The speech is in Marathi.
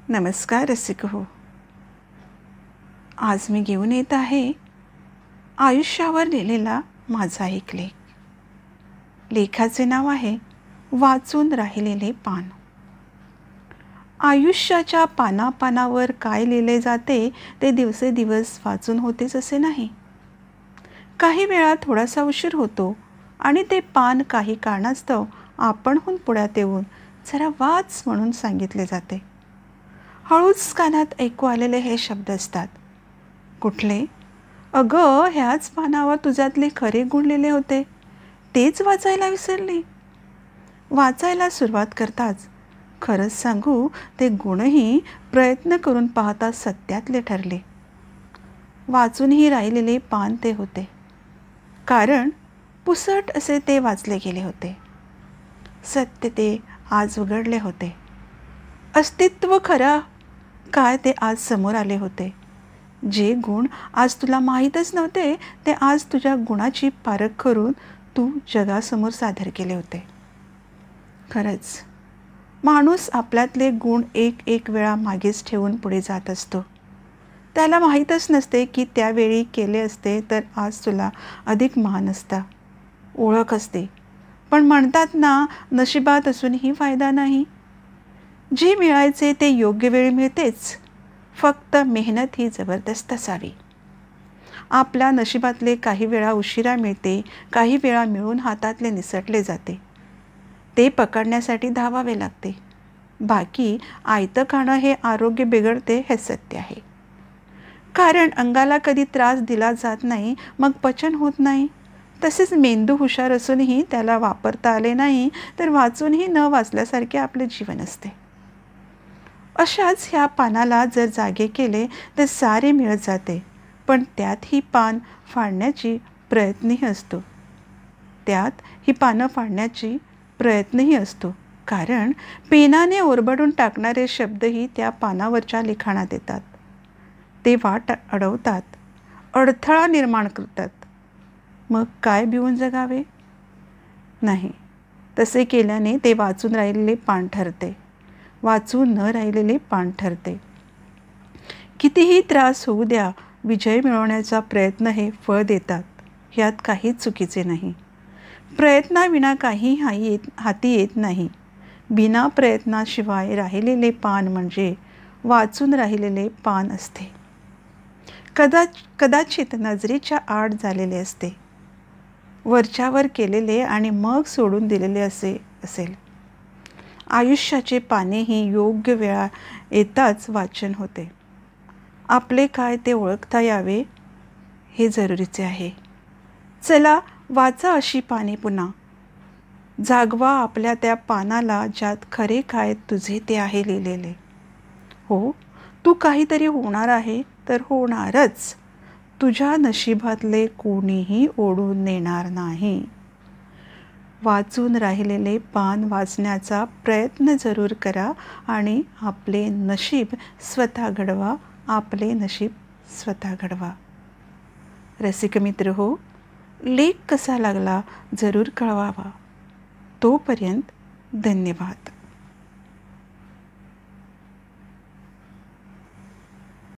नमस्कार रसिक हो. आज मी घेऊन येत आहे आयुष्यावर लिहिलेला माझा एक लेख. लेखाचे नाव आहे वाचून राहिलेले पान. आयुष्याच्या पानापानावर काय लिहिले जाते ते दिवसेदिवस वाचून होतेच असे नाही. काही वेळा थोडासा उशीर होतो आणि ते पान काही कारणास्तव आपणहून पुढ्यात येऊन जरा वाच म्हणून सांगितले जाते. हळूच कानात ऐकू आलेले हे शब्द असतात. कुठले? अगं, ह्याच पानावर तुझ्यातले खरे गुण लिहिले होते, तेच वाचायला विसरली. वाचायला सुरुवात करताच खरंच सांगू ते गुणही प्रयत्न करून पाहता सत्यातले ठरले. वाचूनही राहिलेले पान ते होते, कारण पुसट असे ते वाचले गेले होते. सत्य ते आज उघडले होते. अस्तित्व खरा काय ते आज समोर आले होते. जे गुण आज तुला माहीतच नव्हते ते आज तुझ्या गुणाची पारख करून तू जगासमोर सादर केले होते. खरंच माणूस आपल्यातले गुण एक एक वेळा मागेच ठेवून पुढे जात असतो. त्याला माहीतच नसते की त्यावेळी केले असते तर आज तुला अधिक मान असता, ओळख असते. पण म्हणतात ना, नशिबात असूनही फायदा नाही. जे मिळायचे ते योग्य वेळी मिळतेच, फक्त मेहनत ही जबरदस्त असावी. आपल्या नशिबातले काही वेळा उशिरा मिळते, काही वेळा मिळून हातातले निसटले जाते. ते पकडण्यासाठी धावावे लागते. बाकी आयतं खाणं हे आरोग्य बिघडते हे सत्य आहे. कारण अंगाला कधी त्रास दिला जात नाही, मग पचन होत नाही. तसेच मेंदू हुशार असूनही त्याला वापरता आले नाही तर वाचूनही न वाचल्यासारखे आपले जीवन असते. अशाच ह्या पानाला जर जागे केले तर सारे मिळत जाते. पण त्यात ही पान फाडण्याची प्रयत्नही असतो. कारण पेनाने ओरबडून टाकणारे शब्दही त्या पानावरच्या लिखाणात येतात. ते वाट अडवतात, अडथळा निर्माण करतात. मग काय भिवून जगावे? नाही, तसे केल्याने ते वाचून राहिलेले पान ठरते, वाचून न राहिलेले पान ठरते. कितीही त्रास होऊ द्या, विजय मिळवण्याचा प्रयत्न हे फळ देतात, ह्यात काहीच चुकीचे नाही. प्रयत्नाविना काही हाती येत नाही. बिना प्रयत्नाशिवाय राहिलेले पान म्हणजे वाचून राहिलेले पान असते. कदाचित नजरेच्या आड झालेले असते, वरच्यावर केलेले आणि मग सोडून दिलेले असेल. आयुष्याचे पानेही योग्य वेळा येताच वाचन होते. आपले काय ते ओळखता यावे हे जरुरीचे आहे. चला वाचा अशी पाने पुन्हा. जागवा आपल्या त्या पानाला ज्यात खरे काय तुझे ते आहे लिहिलेले. हो, तू काहीतरी होणार आहे तर होणारच. तुझ्या नशिबातले कोणीही ओढून नेणार नाही. वाचून राहिलेले पान वाचण्याचा प्रयत्न जरूर करा आणि आपले नशीब स्वतः घडवा. रसिक मित्र हो, लेख कसा लागला जरूर कळवावा. तोपर्यंत धन्यवाद.